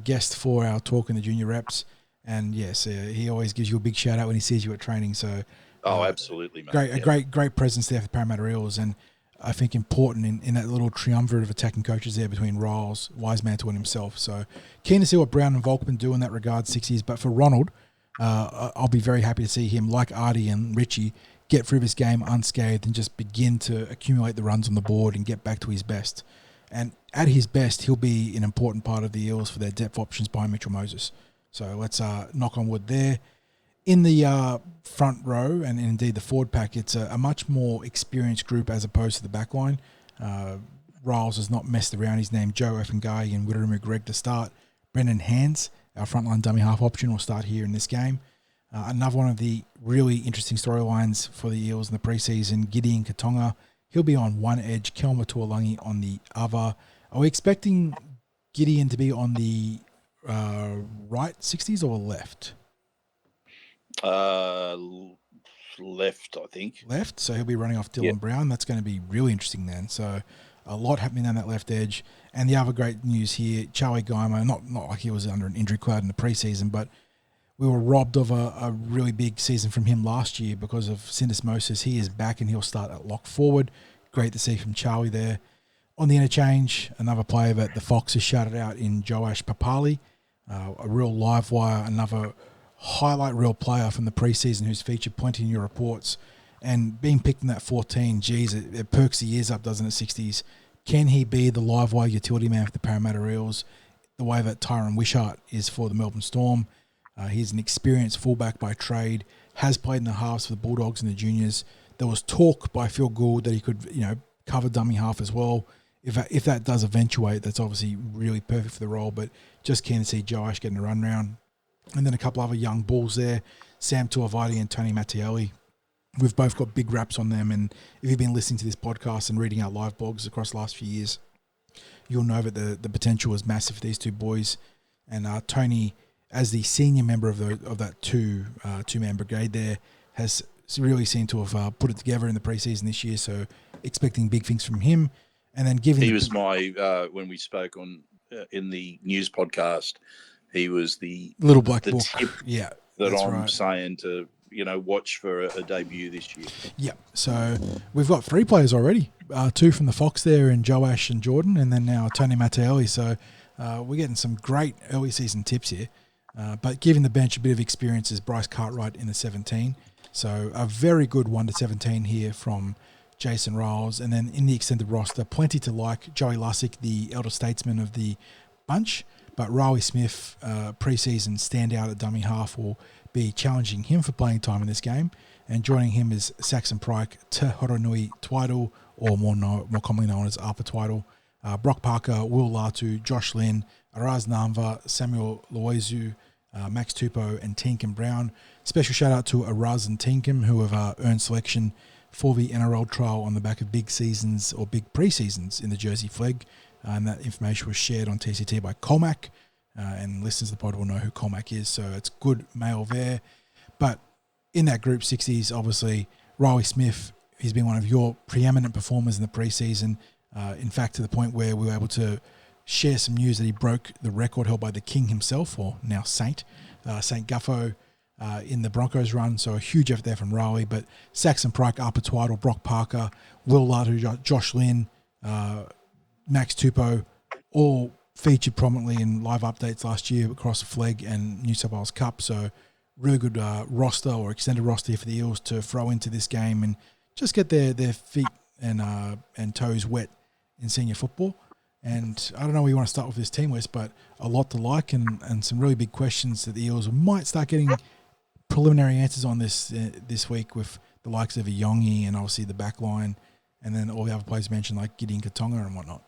guest for our talk in the junior reps. And yes, he always gives you a big shout out when he sees you at training. So, absolutely, mate. Great presence there for Parramatta Eels, and I think important in that little triumvirate of attacking coaches there between Ryles, Wisemantel, and himself. So keen to see what Brown and Volkman do in that regard, 60s. But for Ronald, I'll be very happy to see him, like Artie and Richie, get through this game unscathed and just begin to accumulate the runs on the board and get back to his best. And at his best, he'll be an important part of the Eels for their depth options behind Mitchell Moses. So let's knock on wood there. In the front row and indeed the forward pack, it's a much more experienced group as opposed to the back line. Ryles has not messed around. He's named Joe Effengai and Wittering McGreg to start. Brendan Hands, our frontline dummy half option, will start here in this game. Another one of the really interesting storylines for the Eels in the preseason, Gideon Katonga. He'll be on one edge, Kelma Tuolangi on the other. Are we expecting Gideon to be on the right 60s or left? Left, I think. Left, so he'll be running off Dylan Brown. That's going to be really interesting then. So a lot happening on that left edge. And the other great news here, Charlie Geimer, not like he was under an injury cloud in the preseason, but we were robbed of a really big season from him last year because of syndesmosis. He is back and he'll start at lock forward. Great to see from Charlie there. On the interchange, another player that the Foxes shouted out in Joash Papali, a real live wire, another highlight reel player from the preseason who's featured plenty in your reports. And being picked in that 14, geez, it perks the ears up, doesn't it, 60s? Can he be the live wire utility man for the Parramatta Eels, the way that Tyron Wishart is for the Melbourne Storm? He's an experienced fullback by trade, has played in the halves for the Bulldogs and the juniors. There was talk by Phil Gould that he could, cover dummy half as well. If that does eventuate, that's obviously really perfect for the role, but just keen to see Joash getting a run round. And then a couple other young bulls there, Sam Tuivasa and Tony Mattielli. We've both got big raps on them, and if you've been listening to this podcast and reading our live blogs across the last few years, you'll know that the potential is massive for these two boys. And Tony, as the senior member of that two-man brigade there, has really seemed to have put it together in the preseason this year, so expecting big things from him. And then he was my when we spoke on in the news podcast, he was the little black book. Tip that I'm right. saying to watch for a debut this year. Yeah, so we've got 3 players already, 2 from the Fox there, and Joash and Jordan, and then now Tony Mattielli. So we're getting some great early season tips here. But giving the bench a bit of experience is Bryce Cartwright in the 17. So a very good 1 to 17 here from Jason Ryles. And then in the extended roster, plenty to like. Joey Lussick, the elder statesman of the bunch. But Riley Smith, preseason standout at dummy half, will be challenging him for playing time in this game. And joining him is Saxon Pryke, Te Horonui Twaidl, or more commonly known as Arpa Twaidl. Brock Parker, Will Latu, Josh Lynn, Araz Namva, Samuel Loizu, Max Tupou, and Tinkham Brown. Special shout out to Araz and Tinkham, who have earned selection for the NRL trial on the back of big seasons or big pre-seasons in the Jersey Flegg. And that information was shared on TCT by Colmac. And listeners to the pod will know who Colmac is, so it's good mail there. But in that group 60s, obviously, Riley Smith, he's been one of your preeminent performers in the preseason. In fact, to the point where we were able to share some news that he broke the record held by the King himself, or now Saint Guffo, in the Broncos run. So a huge effort there from Riley. But Saxon Pryke, Arpa Twaidl, Brock Parker, Will Latu, Josh Lynn, Max Tupou, all featured prominently in live updates last year across the Flegg and New South Wales Cup. So really good roster or extended roster here for the Eels to throw into this game and just get their feet and toes wet in senior football. And I don't know where you want to start with this team list, but a lot to like and some really big questions that the Eels might start getting preliminary answers on this week with the likes of Iongi and obviously the back line, and then all the other players mentioned like Gideon Katonga and whatnot.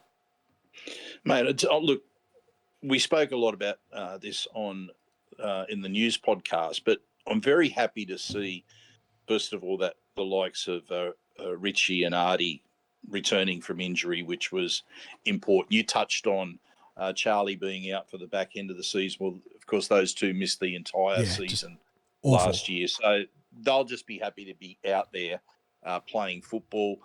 Mate, look, we spoke a lot about this in the news podcast, but I'm very happy to see, first of all, that the likes of Richie and Artie returning from injury, which was important. You touched on Charlie being out for the back end of the season. Well, of course, those two missed the entire season last year. So they'll just be happy to be out there playing football.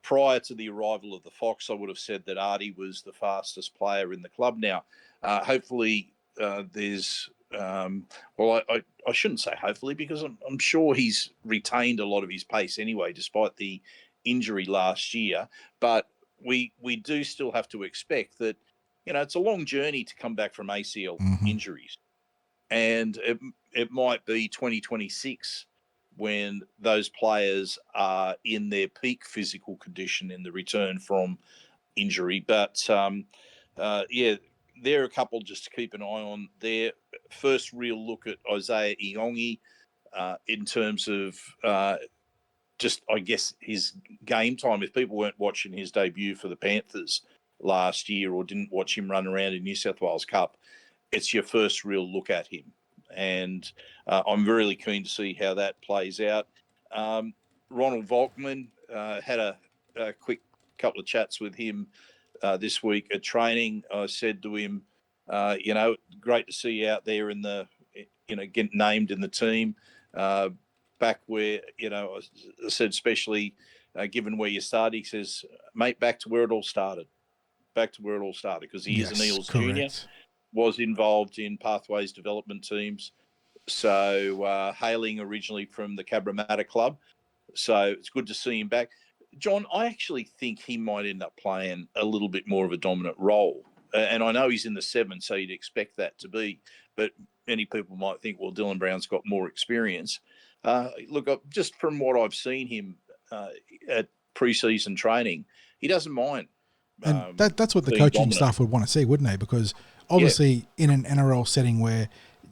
Prior to the arrival of the Fox, I would have said that Artie was the fastest player in the club. Now, hopefully there's I shouldn't say hopefully, because I'm sure he's retained a lot of his pace anyway, despite the injury last year. But we do still have to expect that, it's a long journey to come back from ACL injuries. And it might be 2026 when those players are in their peak physical condition in the return from injury. But, there are a couple just to keep an eye on. Their first real look at Isaiah Iongi in terms of just, I guess, his game time. If people weren't watching his debut for the Panthers last year or didn't watch him run around in New South Wales Cup, it's your first real look at him. and I'm really keen to see how that plays out. Ronald Volkman had a quick couple of chats with him this week at training. I said to him, great to see you out there in the, getting named in the team. Back where, I said, especially given where you started, he says, mate, back to where it all started. Back to where it all started, because he is an Eels junior, was involved in Pathways development teams. So hailing originally from the Cabramatta club. So it's good to see him back. John, I actually think he might end up playing a little bit more of a dominant role. And I know he's in the 7, so you'd expect that to be. But many people might think, well, Dylan Brown's got more experience. Look, just from what I've seen him at pre-season training, he doesn't mind. And that's what the coaching dominant staff would want to see, wouldn't they? Because obviously in an NRL setting where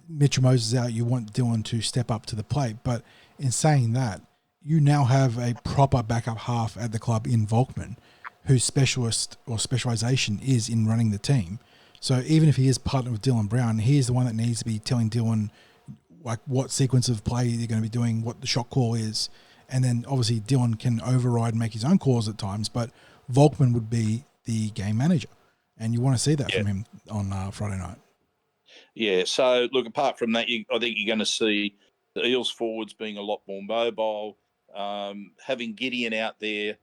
Mitchell Moses is out, you want Dylan to step up to the plate. But in saying that, you now have a proper backup half at the club in Volkman, whose specialist or specialisation is in running the team. So even if he is partnered with Dylan Brown, he is the one that needs to be telling Dylan like what sequence of play you're going to be doing, what the shot call is. And then obviously Dylan can override and make his own calls at times, but Volkman would be the game manager. And you want to see that from him on Friday night. Yeah, so look, apart from that, I think you're going to see the Eels forwards being a lot more mobile. Having Gideon out there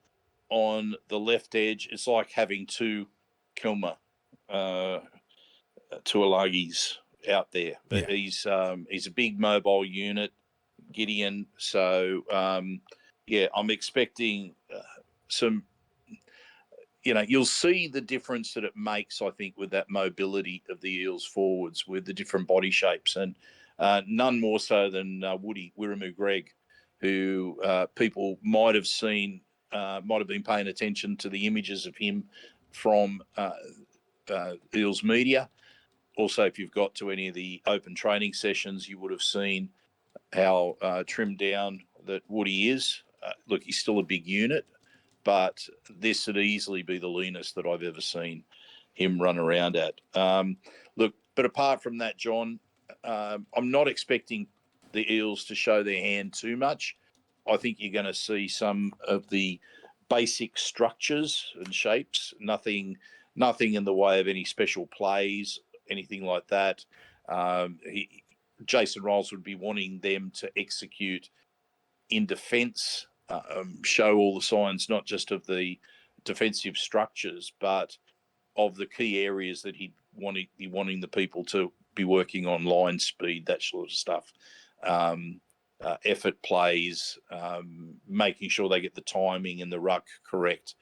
on the left edge, it's like having two Kilmer Tuolagis out there. But he's a big mobile unit, Gideon. So, I'm expecting some, you'll see the difference that it makes, I think, with that mobility of the Eels forwards with the different body shapes. And none more so than Woody Wiramu-Greg, who people might have seen, might have been paying attention to the images of him from Eels media. Also, if you've got to any of the open training sessions, you would have seen how trimmed down that Woody is. Look, he's still a big unit, but this would easily be the leanest that I've ever seen him run around at. Look, but apart from that, John, I'm not expecting the Eels to show their hand too much. I think you're going to see some of the basic structures and shapes, nothing in the way of any special plays, anything like that. Jason Ryles would be wanting them to execute in defence, show all the signs, not just of the defensive structures, but of the key areas that he'd be wanting the people to be working on, line speed, that sort of stuff. Effort plays, making sure they get the timing and the ruck correct,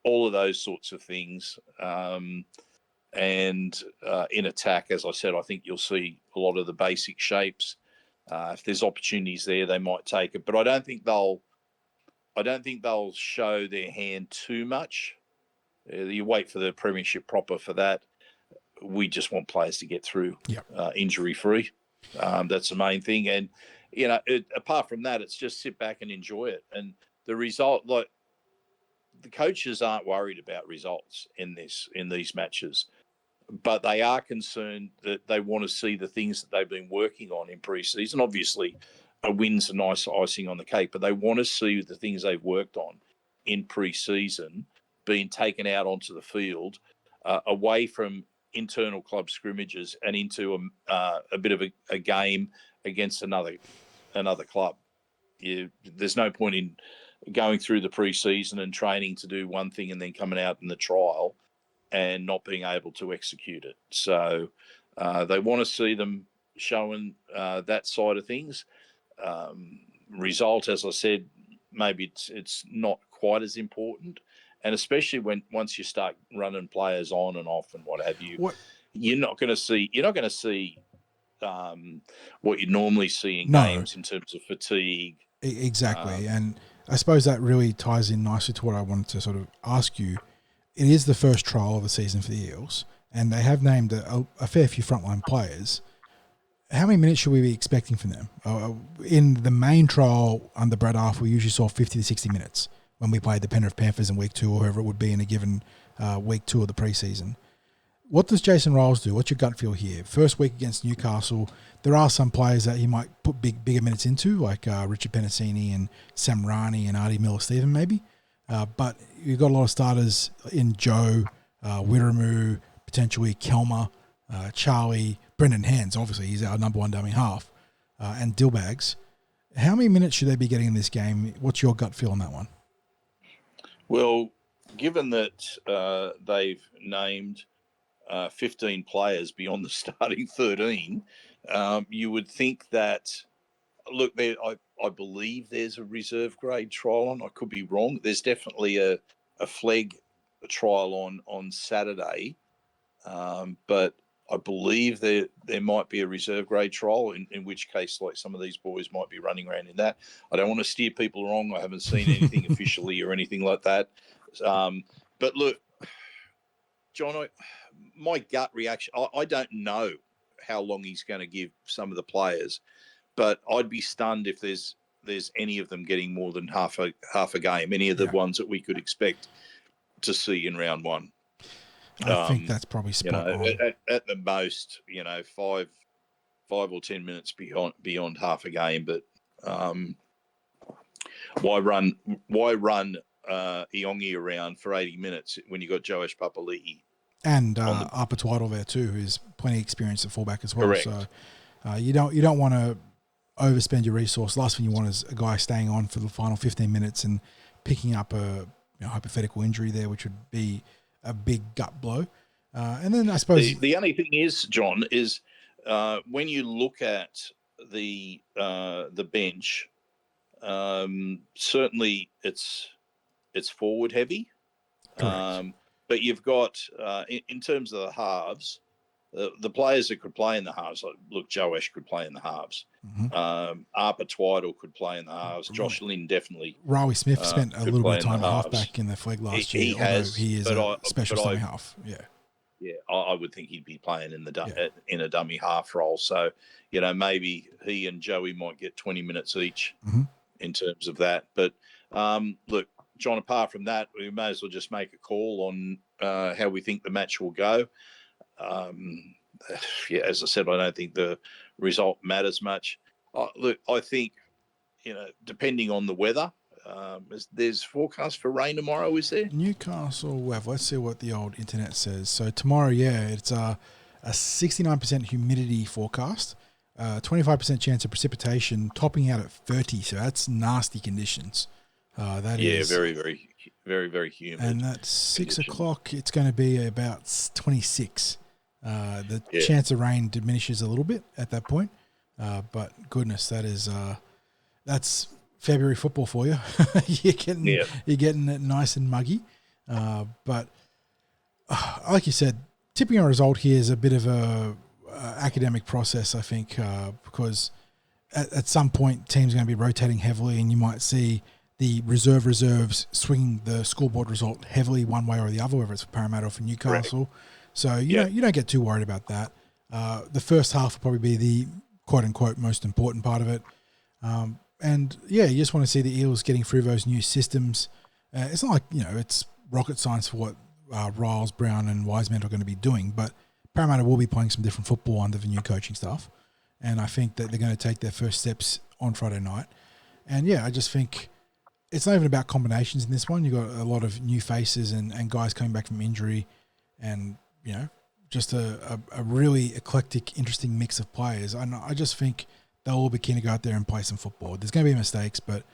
all of those sorts of things. And in attack, as I said, I think you'll see a lot of the basic shapes. If there's opportunities there, they might take it, but I don't think they'll show their hand too much. You wait for the premiership proper for that. We just want players to get through injury free. That's the main thing. And apart from that, it's just sit back and enjoy it. And the result, like, the coaches aren't worried about results in these matches, but they are concerned that they want to see the things that they've been working on in pre-season. Obviously, a win's a nice icing on the cake, but they want to see the things they've worked on in pre-season being taken out onto the field, away from internal club scrimmages and into a bit of a game against another club. There's no point in going through the pre-season and training to do one thing and then coming out in the trial and not being able to execute it. So they want to see them showing that side of things. Result, as I said, maybe it's not quite as important, and especially once you start running players on and off and what have you, you're not going to see what you normally see in games in terms of fatigue. Exactly, and I suppose that really ties in nicely to what I wanted to sort of ask you. It is the first trial of the season for the Eels, and they have named a fair few frontline players. How many minutes should we be expecting from them? In the main trial under Brad Arthur, we usually saw 50 to 60 minutes when we played the Penrith Panthers in week 2 or whoever it would be in a given week 2 of the preseason. What does Jason Ryles do? What's your gut feel here? First week against Newcastle, there are some players that he might put bigger minutes into, like Richard Penasini and Sam Rani and Artie Miller-Stephen maybe. But you've got a lot of starters in Joe, Wiremu, potentially Kelmer, Charlie, Brendan Hands, obviously he's our number one dummy half, and Dillbags. How many minutes should they be getting in this game? What's your gut feel on that one? Well, given that they've named 15 players beyond the starting 13, you would think that, look, I believe there's a reserve grade trial on. I could be wrong. There's definitely a flag trial on Saturday, but I believe there might be a reserve grade trial, in which case, like, some of these boys might be running around in that. I don't want to steer people wrong. I haven't seen anything officially or anything like that. But look, John, my gut reaction, I don't know how long he's going to give some of the players, but I'd be stunned if there's any of them getting more than half a game, any of the ones that we could expect to see in round one. I think that's probably spot on. At the most, 5 or 10 minutes beyond half a game. But why run Iongi around for 80 minutes when you got Joash Papali'i and Arpa Twaddle there too, who's plenty of experience at fullback as well. Correct. So you don't want to overspend your resource. Last thing you want is a guy staying on for the final 15 minutes and picking up a hypothetical injury there, which would be a big gut blow. And then I suppose the only thing is, John, is when you look at the bench, certainly it's forward heavy. But you've got in terms of the halves, the players that could play in the halves. Like, look, Joash could play in the halves. Arpa Twaddle could play in the halves. Josh Lynn definitely. Riley Smith spent a little bit of time at halves. halfback in the flag last year. He has, he is a special dummy half. Yeah, I would think he'd be playing in a dummy half role. So, maybe he and Joey might get 20 minutes each in terms of that. But look, John, apart from that, we may as well just make a call on how we think the match will go. As I said, I don't think the result matters much. Look, I think, depending on the weather, there's forecast for rain tomorrow, is there? Newcastle weather. Let's see what the old internet says. So tomorrow, it's a 69% humidity forecast, 25% chance of precipitation, topping out at 30. So that's nasty conditions. That is very, very, very, very humid. And at 6 o'clock, it's going to be about 26. The chance of rain diminishes a little bit at that point. But goodness, that's February football for you. You're getting it nice and muggy. But like you said, tipping a result here is a bit of a academic process, I think, because at some point teams are going to be rotating heavily, and you might see the reserves swinging the scoreboard result heavily one way or the other, whether it's for Parramatta or for Newcastle. Correct. So you don't get too worried about that. The first half will probably be the quote unquote most important part of it. And you just want to see the Eels getting through those new systems. It's not like, it's rocket science for what Ryles, Brown and Wisemantel are going to be doing, but Parramatta will be playing some different football under the new coaching staff. And I think that they're going to take their first steps on Friday night. And I just think it's not even about combinations in this one. You've got a lot of new faces and guys coming back from injury and, just a really eclectic, interesting mix of players. And I just think they'll all be keen to go out there and play some football. There's going to be mistakes, but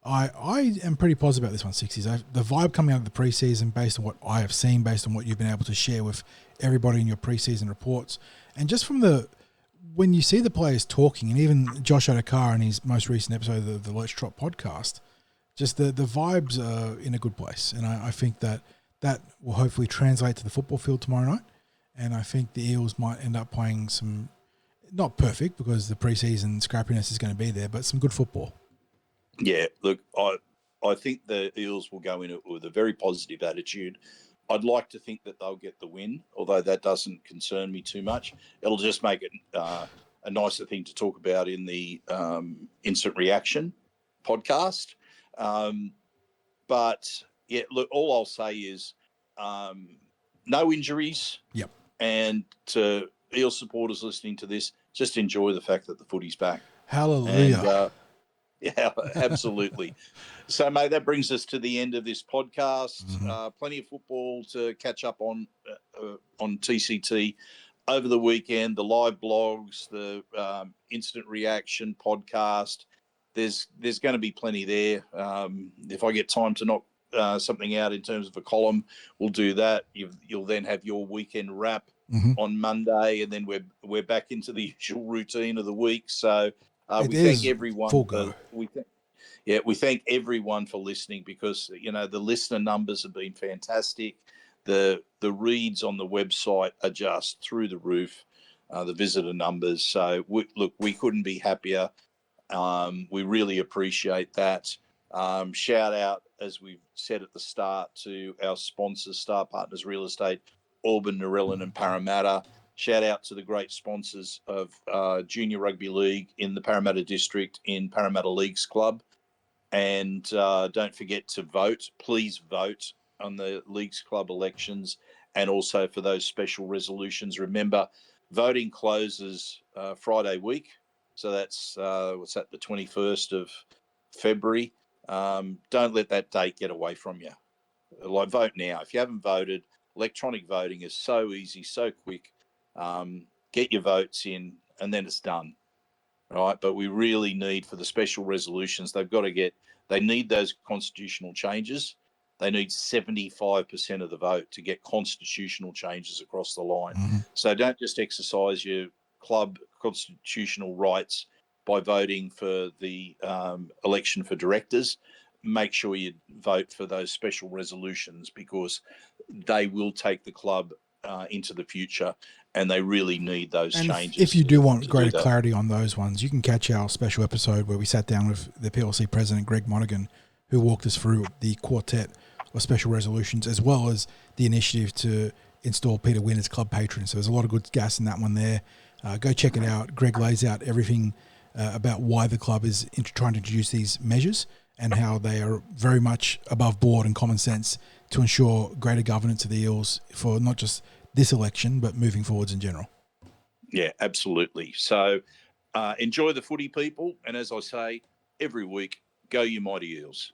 I am pretty positive about this one, Sixties. The vibe coming out of the preseason, based on what I have seen, based on what you've been able to share with everybody in your preseason reports, and just from when you see the players talking, and even Josh Adokar in his most recent episode of the Let's Trot podcast, just the vibes are in a good place. And I think that will hopefully translate to the football field tomorrow night. And I think the Eels might end up playing some, not perfect because the preseason scrappiness is going to be there, but some good football. Yeah, look, I think the Eels will go in with a very positive attitude. I'd like to think that they'll get the win, although that doesn't concern me too much. It'll just make it a nicer thing to talk about in the instant reaction podcast. But look, all I'll say is no injuries. Yep. And to Eel supporters listening to this, just enjoy the fact that the footy's back. Hallelujah. And, yeah, absolutely. So, mate, that brings us to the end of this podcast. Plenty of football to catch up on TCT over the weekend. The live blogs, the instant reaction podcast. There's going to be plenty there. If I get time to knock something out in terms of a column, we'll do that. You'll then have your weekend wrap on Monday, and then we're back into the usual routine of the week. So we thank everyone. We thank everyone for listening, because the listener numbers have been fantastic. The reads on the website are just through the roof. The visitor numbers. So we couldn't be happier. We really appreciate that. Shout out, as we've said at the start, to our sponsors, Star Partners Real Estate, Auburn, Narellan and Parramatta. Shout out to the great sponsors of Junior Rugby League in the Parramatta District in Parramatta Leagues Club. And don't forget to vote. Please vote on the Leagues Club elections, and also for those special resolutions. Remember, voting closes Friday week. So that's, the 21st of February. Don't let that date get away from you. Vote now. If you haven't voted, electronic voting is so easy, so quick. Get your votes in, and then it's done. Right? But we really need, for the special resolutions, they need those constitutional changes. They need 75% of the vote to get constitutional changes across the line. So don't just exercise your club constitutional rights by voting for the election for directors. Make sure you vote for those special resolutions, because they will take the club into the future, and they really need those changes. If you do want greater clarity on those ones, you can catch our special episode where we sat down with the PLC president, Greg Monaghan, who walked us through the quartet of special resolutions, as well as the initiative to install Peter Wynn as club patron. So there's a lot of good gas in that one there. Go check it out. Greg lays out everything about why the club is trying to introduce these measures, and how they are very much above board and common sense to ensure greater governance of the Eels for not just this election, but moving forwards in general. Yeah, absolutely. So enjoy the footy, people. And as I say, every week, go you mighty Eels.